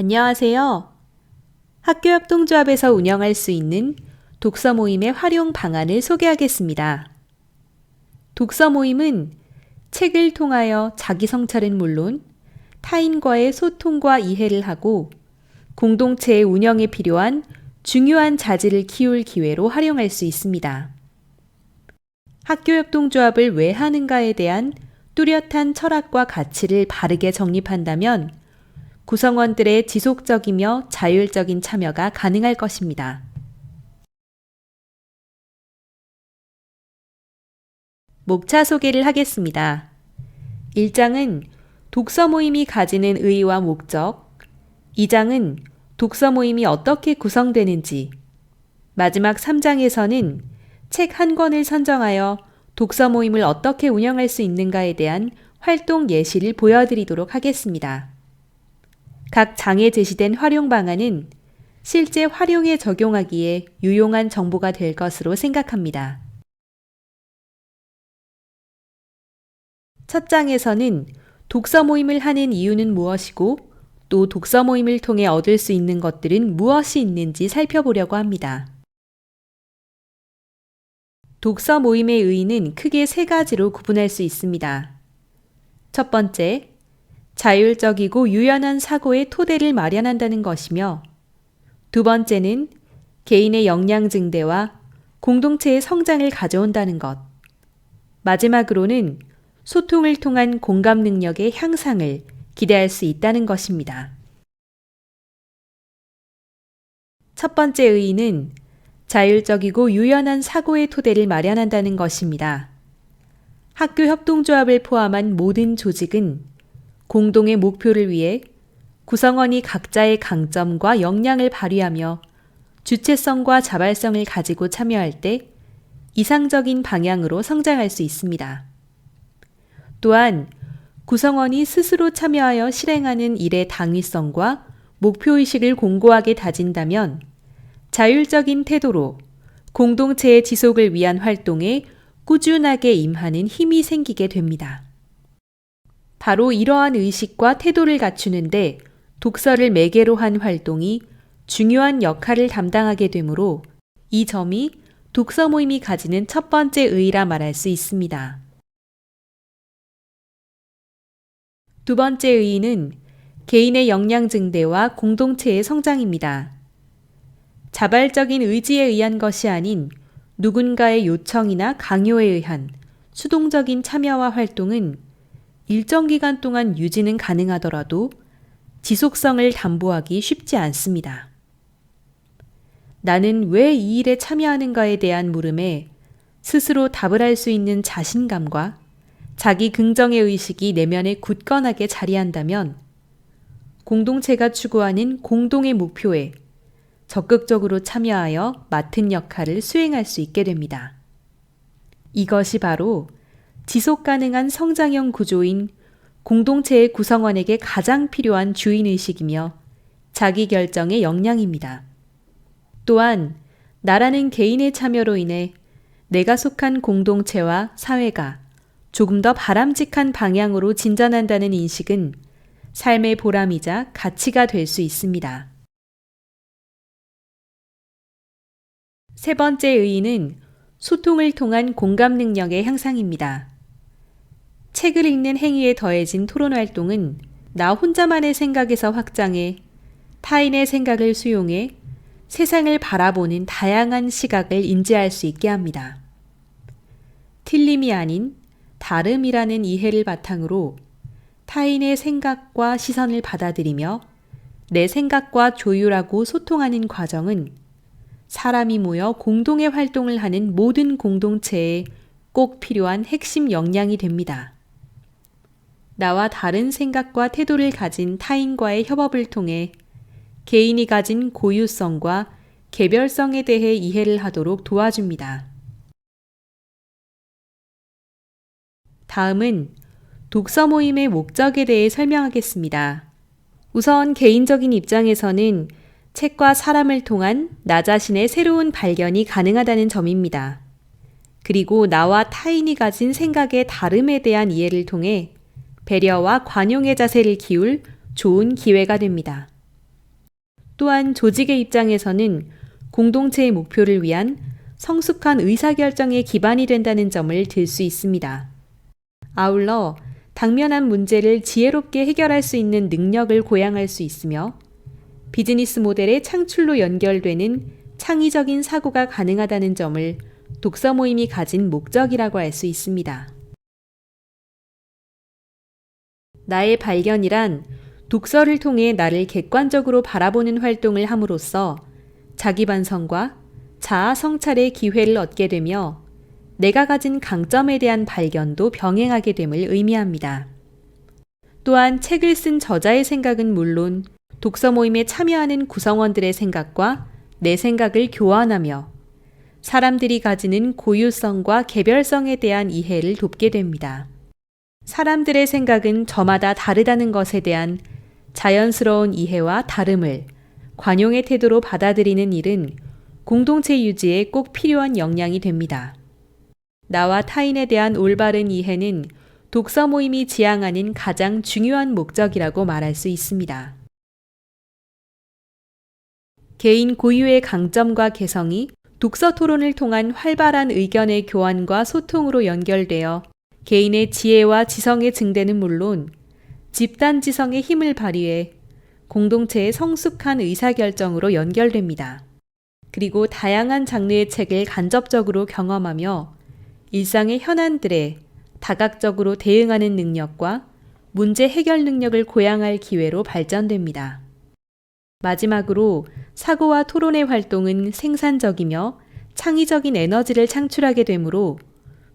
안녕하세요. 학교협동조합에서 운영할 수 있는 독서 모임의 활용 방안을 소개하겠습니다. 독서 모임은 책을 통하여 자기 성찰은 물론 타인과의 소통과 이해를 하고 공동체의 운영에 필요한 중요한 자질을 키울 기회로 활용할 수 있습니다. 학교협동조합을 왜 하는가에 대한 뚜렷한 철학과 가치를 바르게 정립한다면 구성원들의 지속적이며 자율적인 참여가 가능할 것입니다. 목차 소개를 하겠습니다. 1장은 독서 모임이 가지는 의의와 목적, 2장은 독서 모임이 어떻게 구성되는지, 마지막 3장에서는 책 한 권을 선정하여 독서 모임을 어떻게 운영할 수 있는가에 대한 활동 예시를 보여드리도록 하겠습니다. 각 장에 제시된 활용 방안은 실제 활용에 적용하기에 유용한 정보가 될 것으로 생각합니다. 첫 장에서는 독서 모임을 하는 이유는 무엇이고 또 독서 모임을 통해 얻을 수 있는 것들은 무엇이 있는지 살펴보려고 합니다. 독서 모임의 의의는 크게 세 가지로 구분할 수 있습니다. 첫 번째, 자율적이고 유연한 사고의 토대를 마련한다는 것이며, 두 번째는 개인의 역량 증대와 공동체의 성장을 가져온다는 것, 마지막으로는 소통을 통한 공감 능력의 향상을 기대할 수 있다는 것입니다. 첫 번째 의의는 자율적이고 유연한 사고의 토대를 마련한다는 것입니다. 학교 협동조합을 포함한 모든 조직은 공동의 목표를 위해 구성원이 각자의 강점과 역량을 발휘하며 주체성과 자발성을 가지고 참여할 때 이상적인 방향으로 성장할 수 있습니다. 또한 구성원이 스스로 참여하여 실행하는 일의 당위성과 목표의식을 공고하게 다진다면 자율적인 태도로 공동체의 지속을 위한 활동에 꾸준하게 임하는 힘이 생기게 됩니다. 바로 이러한 의식과 태도를 갖추는데 독서를 매개로 한 활동이 중요한 역할을 담당하게 되므로 이 점이 독서 모임이 가지는 첫 번째 의의라 말할 수 있습니다. 두 번째 의의는 개인의 역량 증대와 공동체의 성장입니다. 자발적인 의지에 의한 것이 아닌 누군가의 요청이나 강요에 의한 수동적인 참여와 활동은 일정 기간 동안 유지는 가능하더라도 지속성을 담보하기 쉽지 않습니다. 나는 왜 이 일에 참여하는가에 대한 물음에 스스로 답을 할 수 있는 자신감과 자기 긍정의 의식이 내면에 굳건하게 자리한다면 공동체가 추구하는 공동의 목표에 적극적으로 참여하여 맡은 역할을 수행할 수 있게 됩니다. 이것이 바로 지속 가능한 성장형 구조인 공동체의 구성원에게 가장 필요한 주인의식이며 자기결정의 역량입니다. 또한 나라는 개인의 참여로 인해 내가 속한 공동체와 사회가 조금 더 바람직한 방향으로 진전한다는 인식은 삶의 보람이자 가치가 될 수 있습니다. 세 번째 의의는 소통을 통한 공감 능력의 향상입니다. 책을 읽는 행위에 더해진 토론 활동은 나 혼자만의 생각에서 확장해 타인의 생각을 수용해 세상을 바라보는 다양한 시각을 인지할 수 있게 합니다. 틀림이 아닌 다름이라는 이해를 바탕으로 타인의 생각과 시선을 받아들이며 내 생각과 조율하고 소통하는 과정은 사람이 모여 공동의 활동을 하는 모든 공동체에 꼭 필요한 핵심 역량이 됩니다. 나와 다른 생각과 태도를 가진 타인과의 협업을 통해 개인이 가진 고유성과 개별성에 대해 이해를 하도록 도와줍니다. 다음은 독서 모임의 목적에 대해 설명하겠습니다. 우선 개인적인 입장에서는 책과 사람을 통한 나 자신의 새로운 발견이 가능하다는 점입니다. 그리고 나와 타인이 가진 생각의 다름에 대한 이해를 통해 배려와 관용의 자세를 키울 좋은 기회가 됩니다. 또한 조직의 입장에서는 공동체의 목표를 위한 성숙한 의사결정의 기반이 된다는 점을 들 수 있습니다. 아울러 당면한 문제를 지혜롭게 해결할 수 있는 능력을 고양할 수 있으며 비즈니스 모델의 창출로 연결되는 창의적인 사고가 가능하다는 점을 독서 모임이 가진 목적이라고 할 수 있습니다. 나의 발견이란 독서를 통해 나를 객관적으로 바라보는 활동을 함으로써 자기 반성과 자아 성찰의 기회를 얻게 되며 내가 가진 강점에 대한 발견도 병행하게 됨을 의미합니다. 또한 책을 쓴 저자의 생각은 물론 독서 모임에 참여하는 구성원들의 생각과 내 생각을 교환하며 사람들이 가지는 고유성과 개별성에 대한 이해를 돕게 됩니다. 사람들의 생각은 저마다 다르다는 것에 대한 자연스러운 이해와 다름을 관용의 태도로 받아들이는 일은 공동체 유지에 꼭 필요한 역량이 됩니다. 나와 타인에 대한 올바른 이해는 독서 모임이 지향하는 가장 중요한 목적이라고 말할 수 있습니다. 개인 고유의 강점과 개성이 독서 토론을 통한 활발한 의견의 교환과 소통으로 연결되어 개인의 지혜와 지성의 증대는 물론 집단 지성의 힘을 발휘해 공동체의 성숙한 의사결정으로 연결됩니다. 그리고 다양한 장르의 책을 간접적으로 경험하며 일상의 현안들에 다각적으로 대응하는 능력과 문제 해결 능력을 고양할 기회로 발전됩니다. 마지막으로 사고와 토론의 활동은 생산적이며 창의적인 에너지를 창출하게 되므로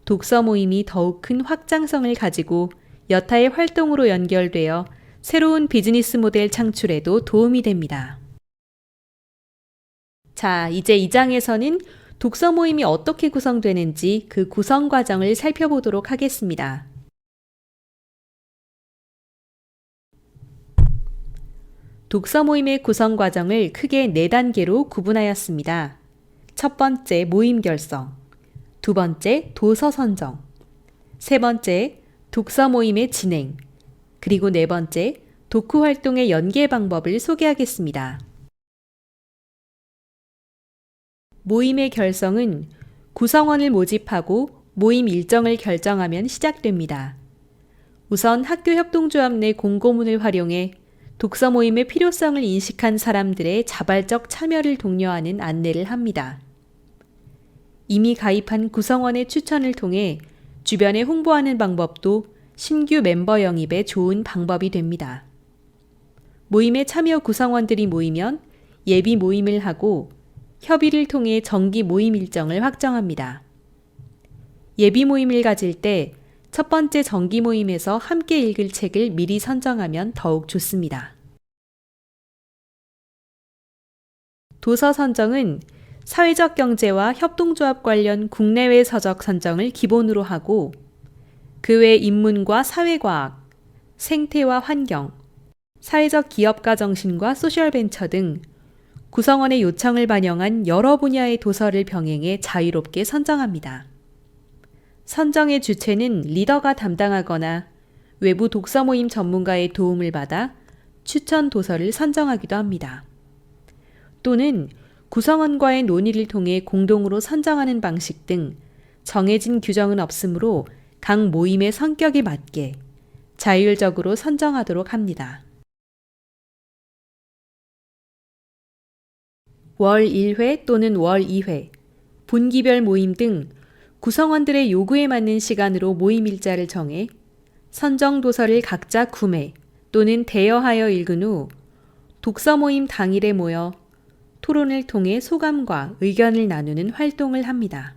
독서 모임이 더욱 큰 확장성을 가지고 여타의 활동으로 연결되어 새로운 비즈니스 모델 창출에도 도움이 됩니다. 자, 이제 이 장에서는 독서 모임이 어떻게 구성되는지 그 구성 과정을 살펴보도록 하겠습니다. 독서 모임의 구성 과정을 크게 4단계로 구분하였습니다. 첫 번째, 모임 결성. 두 번째, 도서 선정. 세 번째, 독서 모임의 진행. 그리고 네 번째, 독후 활동의 연계 방법을 소개하겠습니다. 모임의 결성은 구성원을 모집하고 모임 일정을 결정하면 시작됩니다. 우선 학교 협동조합 내 공고문을 활용해 독서 모임의 필요성을 인식한 사람들의 자발적 참여를 독려하는 안내를 합니다. 이미 가입한 구성원의 추천을 통해 주변에 홍보하는 방법도 신규 멤버 영입에 좋은 방법이 됩니다. 모임에 참여 구성원들이 모이면 예비 모임을 하고 협의를 통해 정기 모임 일정을 확정합니다. 예비 모임을 가질 때 첫 번째 정기 모임에서 함께 읽을 책을 미리 선정하면 더욱 좋습니다. 도서 선정은 사회적 경제와 협동조합 관련 국내외 서적 선정을 기본으로 하고 그 외 인문과 사회과학, 생태와 환경, 사회적 기업가 정신과 소셜벤처 등 구성원의 요청을 반영한 여러 분야의 도서를 병행해 자유롭게 선정합니다. 선정의 주체는 리더가 담당하거나 외부 독서 모임 전문가의 도움을 받아 추천 도서를 선정하기도 합니다. 또는 구성원과의 논의를 통해 공동으로 선정하는 방식 등 정해진 규정은 없으므로 각 모임의 성격에 맞게 자율적으로 선정하도록 합니다. 월 1회 또는 월 2회, 분기별 모임 등 구성원들의 요구에 맞는 시간으로 모임 일자를 정해 선정 도서를 각자 구매 또는 대여하여 읽은 후 독서 모임 당일에 모여 토론을 통해 소감과 의견을 나누는 활동을 합니다.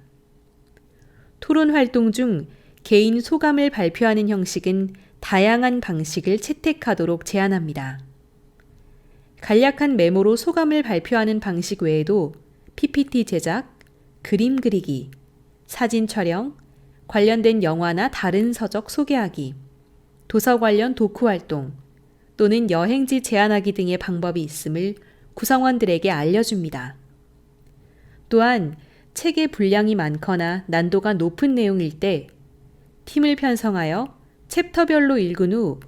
토론 활동 중 개인 소감을 발표하는 형식은 다양한 방식을 채택하도록 제안합니다. 간략한 메모로 소감을 발표하는 방식 외에도 PPT 제작, 그림 그리기, 사진 촬영, 관련된 영화나 다른 서적 소개하기, 도서 관련 독후 활동 또는 여행지 제안하기 등의 방법이 있음을 구성원들에게 알려줍니다. 또한 책의 분량이 많거나 난도가 높은 내용일 때 팀을 편성하여 챕터별로 읽은 후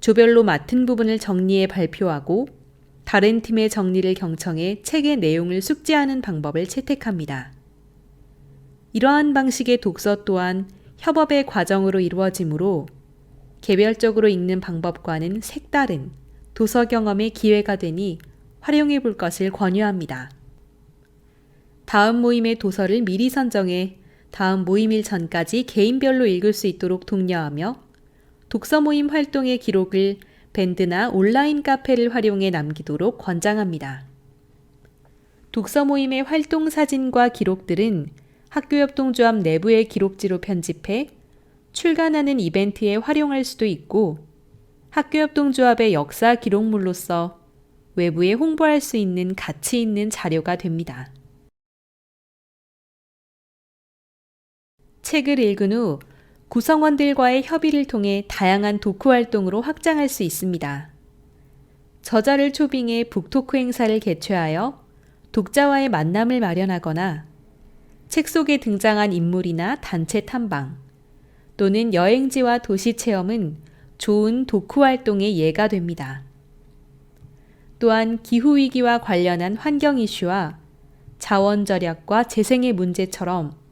조별로 맡은 부분을 정리해 발표하고 다른 팀의 정리를 경청해 책의 내용을 숙지하는 방법을 채택합니다. 이러한 방식의 독서 또한 협업의 과정으로 이루어지므로 개별적으로 읽는 방법과는 색다른 도서 경험의 기회가 되니 활용해 볼 것을 권유합니다. 다음 모임의 도서를 미리 선정해 다음 모임일 전까지 개인별로 읽을 수 있도록 독려하며 독서 모임 활동의 기록을 밴드나 온라인 카페를 활용해 남기도록 권장합니다. 독서 모임의 활동 사진과 기록들은 학교협동조합 내부의 기록지로 편집해 출간하는 이벤트에 활용할 수도 있고 학교협동조합의 역사 기록물로서 외부에 홍보할 수 있는 가치 있는 자료가 됩니다. 책을 읽은 후 구성원들과의 협의를 통해 다양한 독후 활동으로 확장할 수 있습니다. 저자를 초빙해 북토크 행사를 개최하여 독자와의 만남을 마련하거나 책 속에 등장한 인물이나 단체 탐방 또는 여행지와 도시 체험은 좋은 독후 활동의 예가 됩니다. 또한 기후위기와 관련한 환경 이슈와 자원 절약과 재생의 문제처럼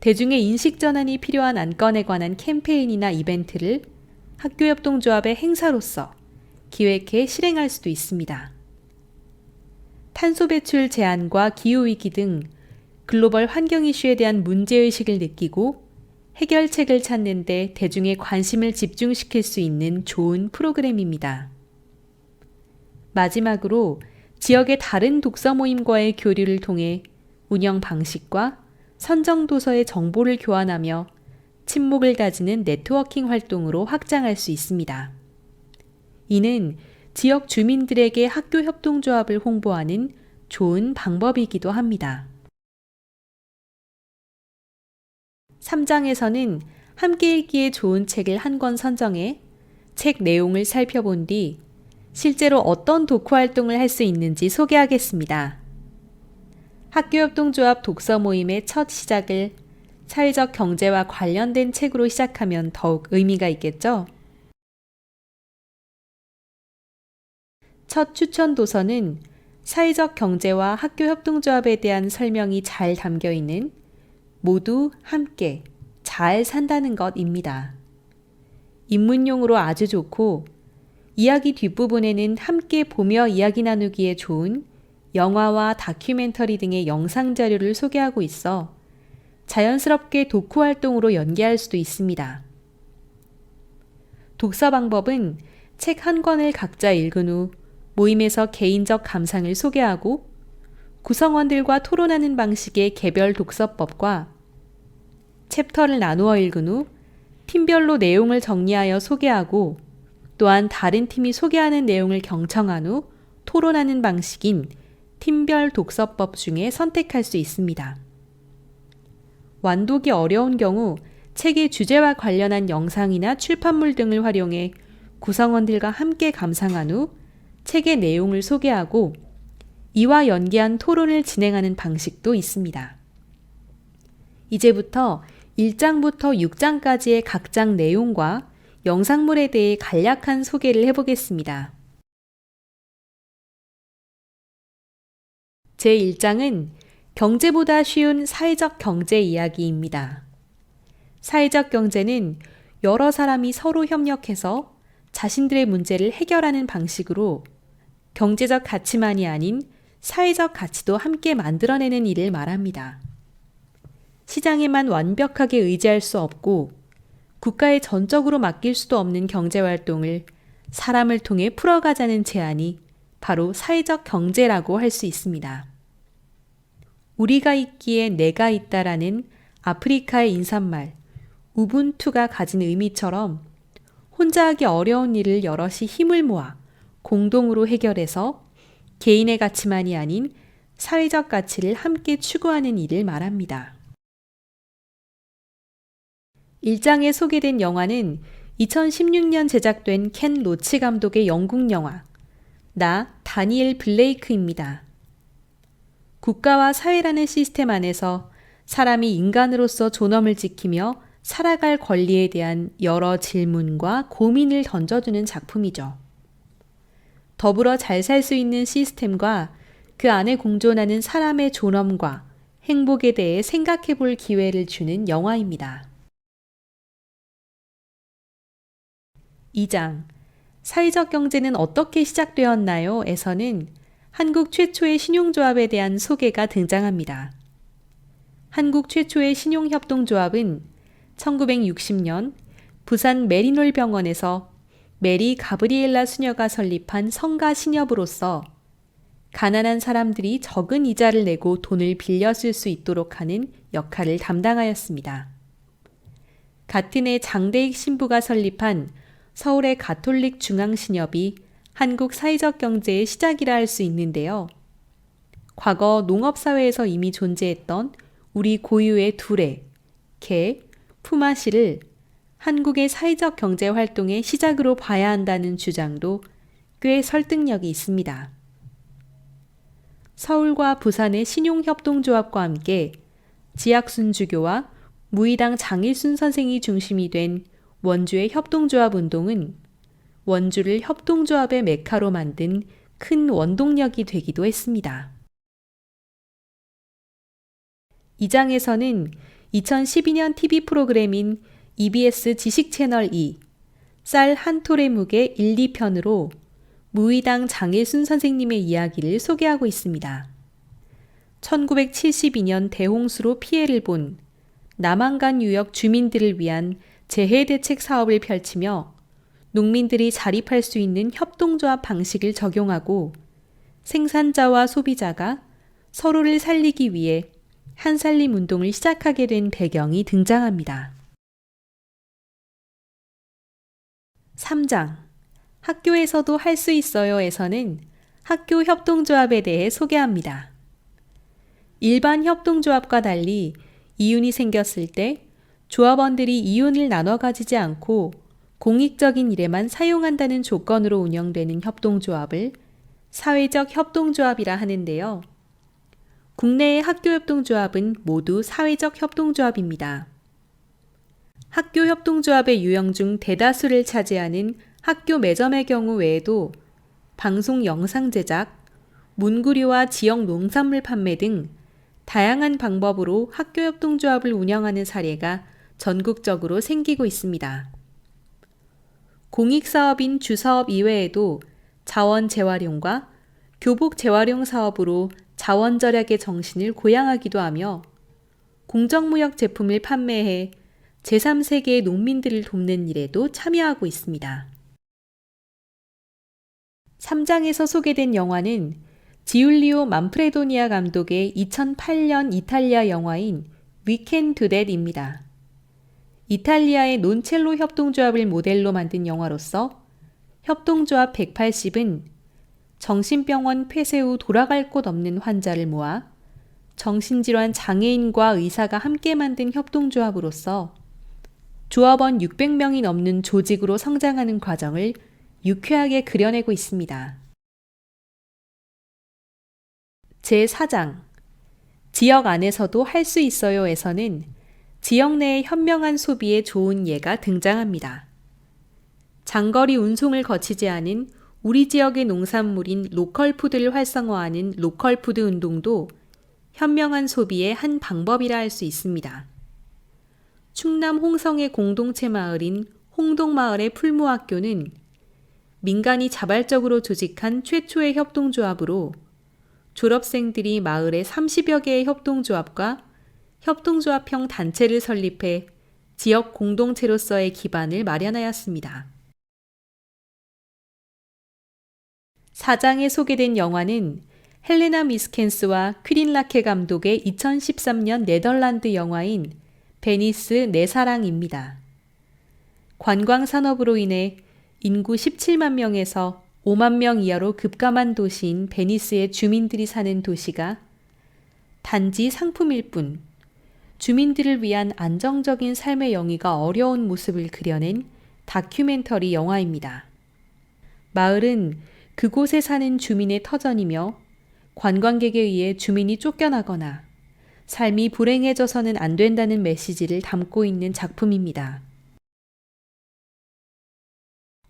대중의 인식 전환이 필요한 안건에 관한 캠페인이나 이벤트를 학교협동조합의 행사로서 기획해 실행할 수도 있습니다. 탄소 배출 제한과 기후위기 등 글로벌 환경 이슈에 대한 문제의식을 느끼고 해결책을 찾는 데 대중의 관심을 집중시킬 수 있는 좋은 프로그램입니다. 마지막으로 지역의 다른 독서 모임과의 교류를 통해 운영 방식과 선정 도서의 정보를 교환하며 친목을 다지는 네트워킹 활동으로 확장할 수 있습니다. 이는 지역 주민들에게 학교 협동조합을 홍보하는 좋은 방법이기도 합니다. 3장에서는 함께 읽기에 좋은 책을 한 권 선정해 책 내용을 살펴본 뒤 실제로 어떤 독후 활동을 할 수 있는지 소개하겠습니다. 학교협동조합 독서 모임의 첫 시작을 사회적 경제와 관련된 책으로 시작하면 더욱 의미가 있겠죠? 첫 추천 도서는 사회적 경제와 학교협동조합에 대한 설명이 잘 담겨 있는 모두 함께 잘 산다는 것입니다. 입문용으로 아주 좋고 이야기 뒷부분에는 함께 보며 이야기 나누기에 좋은 영화와 다큐멘터리 등의 영상 자료를 소개하고 있어 자연스럽게 독후 활동으로 연계할 수도 있습니다. 독서 방법은 책 한 권을 각자 읽은 후 모임에서 개인적 감상을 소개하고 구성원들과 토론하는 방식의 개별 독서법과 챕터를 나누어 읽은 후 팀별로 내용을 정리하여 소개하고 또한 다른 팀이 소개하는 내용을 경청한 후 토론하는 방식인 팀별 독서법 중에 선택할 수 있습니다. 완독이 어려운 경우 책의 주제와 관련한 영상이나 출판물 등을 활용해 구성원들과 함께 감상한 후 책의 내용을 소개하고 이와 연계한 토론을 진행하는 방식도 있습니다. 이제부터 1장부터 6장까지의 각 장 내용과 영상물에 대해 간략한 소개를 해보겠습니다. 제1장은 경제보다 쉬운 사회적 경제 이야기입니다. 사회적 경제는 여러 사람이 서로 협력해서 자신들의 문제를 해결하는 방식으로 경제적 가치만이 아닌 사회적 가치도 함께 만들어내는 일을 말합니다. 시장에만 완벽하게 의지할 수 없고 국가에 전적으로 맡길 수도 없는 경제활동을 사람을 통해 풀어가자는 제안이 바로 사회적 경제라고 할 수 있습니다. 우리가 있기에 내가 있다라는 아프리카의 인사말 우분투가 가진 의미처럼 혼자 하기 어려운 일을 여럿이 힘을 모아 공동으로 해결해서 개인의 가치만이 아닌 사회적 가치를 함께 추구하는 일을 말합니다. 1장에 소개된 영화는 2016년 제작된 켄 로치 감독의 영국 영화 나 다니엘 블레이크입니다. 국가와 사회라는 시스템 안에서 사람이 인간으로서 존엄을 지키며 살아갈 권리에 대한 여러 질문과 고민을 던져주는 작품이죠. 더불어 잘 살 수 있는 시스템과 그 안에 공존하는 사람의 존엄과 행복에 대해 생각해 볼 기회를 주는 영화입니다. 2장 사회적 경제는 어떻게 시작되었나요? 에서는 한국 최초의 신용조합에 대한 소개가 등장합니다. 한국 최초의 신용협동조합은 1960년 부산 메리놀 병원에서 메리 가브리엘라 수녀가 설립한 성가 신협으로서 가난한 사람들이 적은 이자를 내고 돈을 빌려 쓸 수 있도록 하는 역할을 담당하였습니다. 같은 해 장대익 신부가 설립한 서울의 가톨릭 중앙신협이 한국 사회적 경제의 시작이라 할 수 있는데요. 과거 농업사회에서 이미 존재했던 우리 고유의 두레, 개, 품앗이를 한국의 사회적 경제 활동의 시작으로 봐야 한다는 주장도 꽤 설득력이 있습니다. 서울과 부산의 신용협동조합과 함께 지학순 주교와 무의당 장일순 선생이 중심이 된 원주의 협동조합 운동은 원주를 협동조합의 메카로 만든 큰 원동력이 되기도 했습니다. 2장에서는 2012년 TV 프로그램인 EBS 지식채널 2 쌀 한 톨의 무게 1, 2편으로 무의당 장일순 선생님의 이야기를 소개하고 있습니다. 1972년 대홍수로 피해를 본 남한간 유역 주민들을 위한 재해대책 사업을 펼치며 농민들이 자립할 수 있는 협동조합 방식을 적용하고 생산자와 소비자가 서로를 살리기 위해 한살림 운동을 시작하게 된 배경이 등장합니다. 3장 학교에서도 할 수 있어요에서는 학교 협동조합에 대해 소개합니다. 일반 협동조합과 달리 이윤이 생겼을 때 조합원들이 이윤을 나눠 가지지 않고 공익적인 일에만 사용한다는 조건으로 운영되는 협동조합을 사회적 협동조합이라 하는데요. 국내의 학교협동조합은 모두 사회적 협동조합입니다. 학교협동조합의 유형 중 대다수를 차지하는 학교 매점의 경우 외에도 방송 영상 제작, 문구류와 지역 농산물 판매 등 다양한 방법으로 학교협동조합을 운영하는 사례가 전국적으로 생기고 있습니다. 공익사업인 주사업 이외에도 자원 재활용과 교복 재활용 사업으로 자원 절약의 정신을 고양하기도 하며 공정무역 제품을 판매해 제3세계의 농민들을 돕는 일에도 참여하고 있습니다. 3장에서 소개된 영화는 지울리오 만프레도니아 감독의 2008년 이탈리아 영화인 We Can Do That입니다. 이탈리아의 논첼로 협동조합을 모델로 만든 영화로서 협동조합 180은 정신병원 폐쇄 후 돌아갈 곳 없는 환자를 모아 정신질환 장애인과 의사가 함께 만든 협동조합으로서 조합원 600명이 넘는 조직으로 성장하는 과정을 유쾌하게 그려내고 있습니다. 제4장 지역 안에서도 할 수 있어요에서는 지역 내의 현명한 소비에 좋은 예가 등장합니다. 장거리 운송을 거치지 않은 우리 지역의 농산물인 로컬푸드를 활성화하는 로컬푸드 운동도 현명한 소비의 한 방법이라 할 수 있습니다. 충남 홍성의 공동체 마을인 홍동마을의 풀무학교는 민간이 자발적으로 조직한 최초의 협동조합으로 졸업생들이 마을의 30여 개의 협동조합과 협동조합형 단체를 설립해 지역 공동체로서의 기반을 마련하였습니다. 4장에 소개된 영화는 헬레나 미스켄스와 퀴린 라케 감독의 2013년 네덜란드 영화인 베니스 내 사랑입니다. 관광산업으로 인해 인구 17만 명에서 5만 명 이하로 급감한 도시인 베니스의 주민들이 사는 도시가 단지 상품일 뿐 주민들을 위한 안정적인 삶의 영위가 어려운 모습을 그려낸 다큐멘터리 영화입니다. 마을은 그곳에 사는 주민의 터전이며 관광객에 의해 주민이 쫓겨나거나 삶이 불행해져서는 안 된다는 메시지를 담고 있는 작품입니다.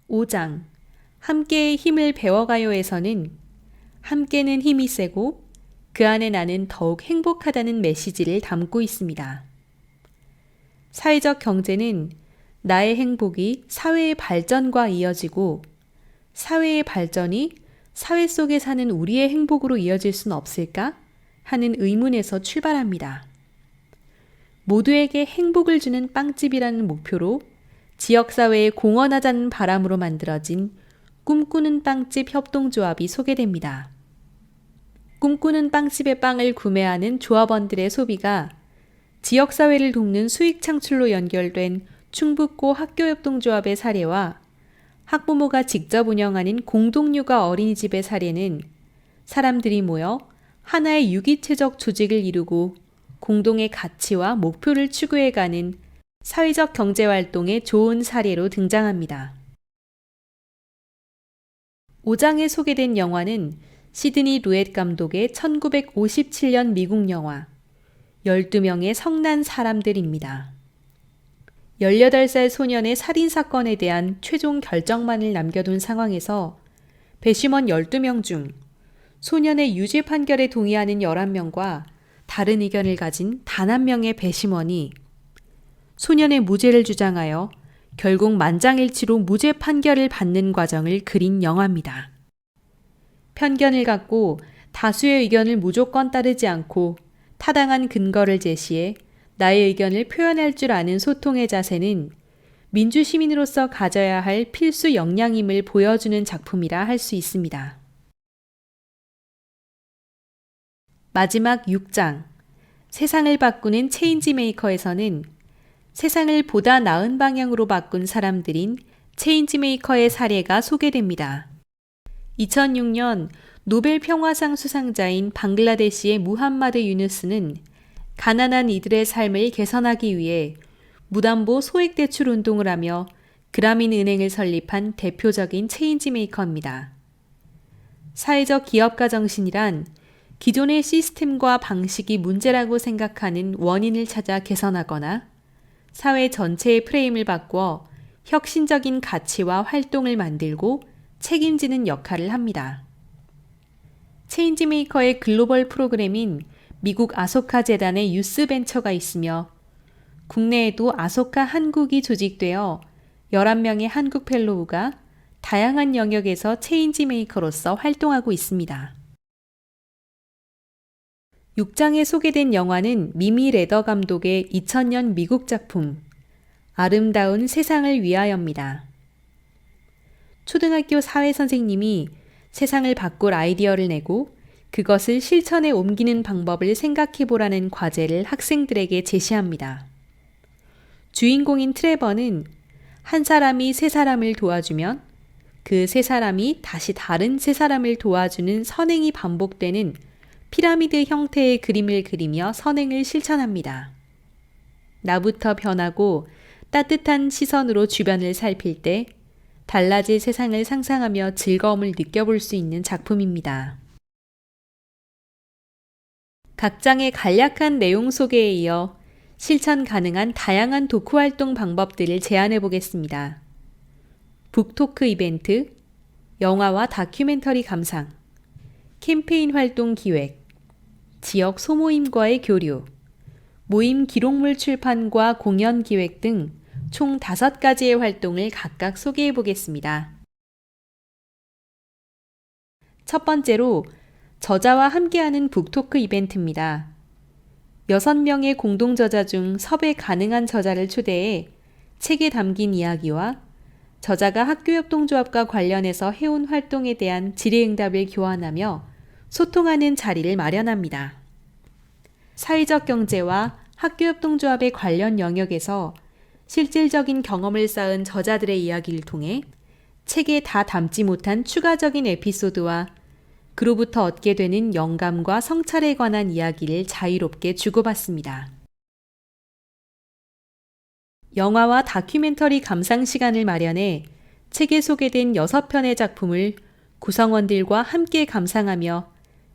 5장 함께의 힘을 배워가요에서는 함께는 힘이 세고 그 안에 나는 더욱 행복하다는 메시지를 담고 있습니다. 사회적 경제는 나의 행복이 사회의 발전과 이어지고 사회의 발전이 사회 속에 사는 우리의 행복으로 이어질 수는 없을까? 하는 의문에서 출발합니다. 모두에게 행복을 주는 빵집이라는 목표로 지역사회에 공헌하자는 바람으로 만들어진 꿈꾸는 빵집 협동조합이 소개됩니다. 꿈꾸는 빵집의 빵을 구매하는 조합원들의 소비가 지역사회를 돕는 수익 창출로 연결된 충북고 학교협동조합의 사례와 학부모가 직접 운영하는 공동육아 어린이집의 사례는 사람들이 모여 하나의 유기체적 조직을 이루고 공동의 가치와 목표를 추구해가는 사회적 경제활동의 좋은 사례로 등장합니다. 5장에 소개된 영화는 시드니 루엣 감독의 1957년 미국 영화 12명의 성난 사람들입니다. 18살 소년의 살인사건에 대한 최종 결정만을 남겨둔 상황에서 배심원 12명 중 소년의 유죄 판결에 동의하는 11명과 다른 의견을 가진 단 한 명의 배심원이 소년의 무죄를 주장하여 결국 만장일치로 무죄 판결을 받는 과정을 그린 영화입니다. 편견을 갖고 다수의 의견을 무조건 따르지 않고 타당한 근거를 제시해 나의 의견을 표현할 줄 아는 소통의 자세는 민주시민으로서 가져야 할 필수 역량임을 보여주는 작품이라 할 수 있습니다. 마지막 6장, 세상을 바꾸는 체인지 메이커에서는 세상을 보다 나은 방향으로 바꾼 사람들인 체인지 메이커의 사례가 소개됩니다. 2006년 노벨 평화상 수상자인 방글라데시의 무함마드 유누스는 가난한 이들의 삶을 개선하기 위해 무담보 소액대출 운동을 하며 그라민 은행을 설립한 대표적인 체인지 메이커입니다. 사회적 기업가 정신이란 기존의 시스템과 방식이 문제라고 생각하는 원인을 찾아 개선하거나 사회 전체의 프레임을 바꿔 혁신적인 가치와 활동을 만들고 책임지는 역할을 합니다. 체인지메이커의 글로벌 프로그램인 미국 아소카 재단의 유스 벤처가 있으며 국내에도 아소카 한국이 조직되어 11명의 한국 펠로우가 다양한 영역에서 체인지메이커로서 활동하고 있습니다. 6장에 소개된 영화는 미미 레더 감독의 2000년 미국 작품 아름다운 세상을 위하여입니다. 초등학교 사회선생님이 세상을 바꿀 아이디어를 내고 그것을 실천에 옮기는 방법을 생각해보라는 과제를 학생들에게 제시합니다. 주인공인 트레버는 한 사람이 세 사람을 도와주면 그 세 사람이 다시 다른 세 사람을 도와주는 선행이 반복되는 피라미드 형태의 그림을 그리며 선행을 실천합니다. 나부터 변하고 따뜻한 시선으로 주변을 살필 때 달라질 세상을 상상하며 즐거움을 느껴볼 수 있는 작품입니다. 각 장의 간략한 내용 소개에 이어 실천 가능한 다양한 도크 활동 방법들을 제안해 보겠습니다. 북토크 이벤트, 영화와 다큐멘터리 감상, 캠페인 활동 기획, 지역 소모임과의 교류, 모임 기록물 출판과 공연 기획 등 총 5가지의 활동을 각각 소개해 보겠습니다. 첫 번째로 저자와 함께하는 북토크 이벤트입니다. 6명의 공동 저자 중 섭외 가능한 저자를 초대해 책에 담긴 이야기와 저자가 학교협동조합과 관련해서 해온 활동에 대한 질의응답을 교환하며 소통하는 자리를 마련합니다. 사회적 경제와 학교협동조합의 관련 영역에서 실질적인 경험을 쌓은 저자들의 이야기를 통해 책에 다 담지 못한 추가적인 에피소드와 그로부터 얻게 되는 영감과 성찰에 관한 이야기를 자유롭게 주고받습니다. 영화와 다큐멘터리 감상 시간을 마련해 책에 소개된 6편의 작품을 구성원들과 함께 감상하며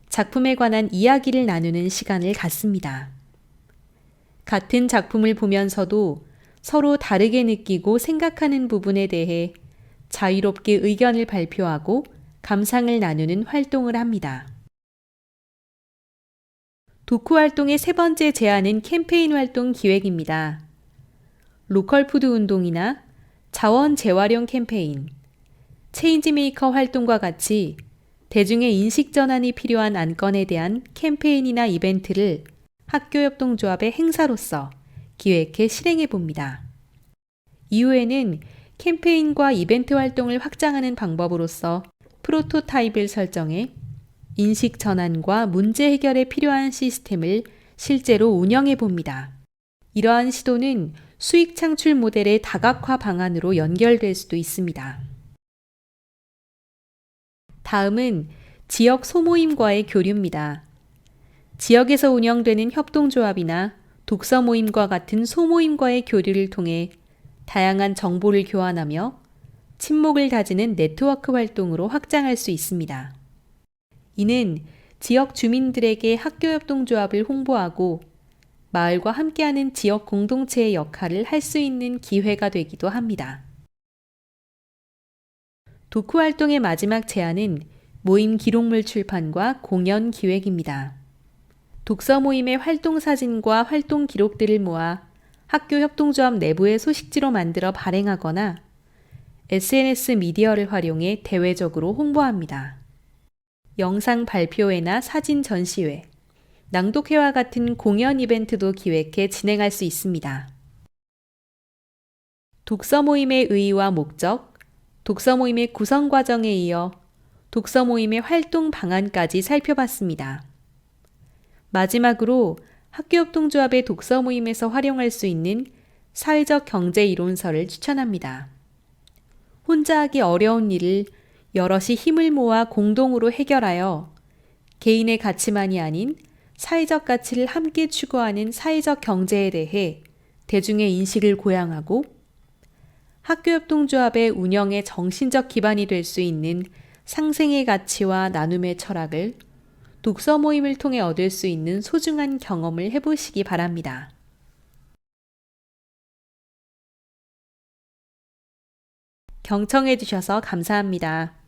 작품에 관한 이야기를 나누는 시간을 갖습니다. 같은 작품을 보면서도 서로 다르게 느끼고 생각하는 부분에 대해 자유롭게 의견을 발표하고 감상을 나누는 활동을 합니다. 독후 활동의 세 번째 제안은 캠페인 활동 기획입니다. 로컬 푸드 운동이나 자원 재활용 캠페인, 체인지메이커 활동과 같이 대중의 인식 전환이 필요한 안건에 대한 캠페인이나 이벤트를 학교협동조합의 행사로서 기획해 실행해 봅니다. 이후에는 캠페인과 이벤트 활동을 확장하는 방법으로서 프로토타입을 설정해 인식 전환과 문제 해결에 필요한 시스템을 실제로 운영해 봅니다. 이러한 시도는 수익 창출 모델의 다각화 방안으로 연결될 수도 있습니다. 다음은 지역 소모임과의 교류입니다. 지역에서 운영되는 협동조합이나 독서 모임과 같은 소모임과의 교류를 통해 다양한 정보를 교환하며 친목을 다지는 네트워크 활동으로 확장할 수 있습니다. 이는 지역 주민들에게 학교협동조합을 홍보하고 마을과 함께하는 지역 공동체의 역할을 할 수 있는 기회가 되기도 합니다. 독후 활동의 마지막 제안은 모임 기록물 출판과 공연 기획입니다. 독서 모임의 활동 사진과 활동 기록들을 모아 학교 협동조합 내부의 소식지로 만들어 발행하거나 SNS 미디어를 활용해 대외적으로 홍보합니다. 영상 발표회나 사진 전시회, 낭독회와 같은 공연 이벤트도 기획해 진행할 수 있습니다. 독서 모임의 의의와 목적, 독서 모임의 구성 과정에 이어 독서 모임의 활동 방안까지 살펴봤습니다. 마지막으로 학교협동조합의 독서 모임에서 활용할 수 있는 사회적 경제 이론서를 추천합니다. 혼자 하기 어려운 일을 여럿이 힘을 모아 공동으로 해결하여 개인의 가치만이 아닌 사회적 가치를 함께 추구하는 사회적 경제에 대해 대중의 인식을 고양하고 학교협동조합의 운영의 정신적 기반이 될 수 있는 상생의 가치와 나눔의 철학을 독서 모임을 통해 얻을 수 있는 소중한 경험을 해보시기 바랍니다. 경청해 주셔서 감사합니다.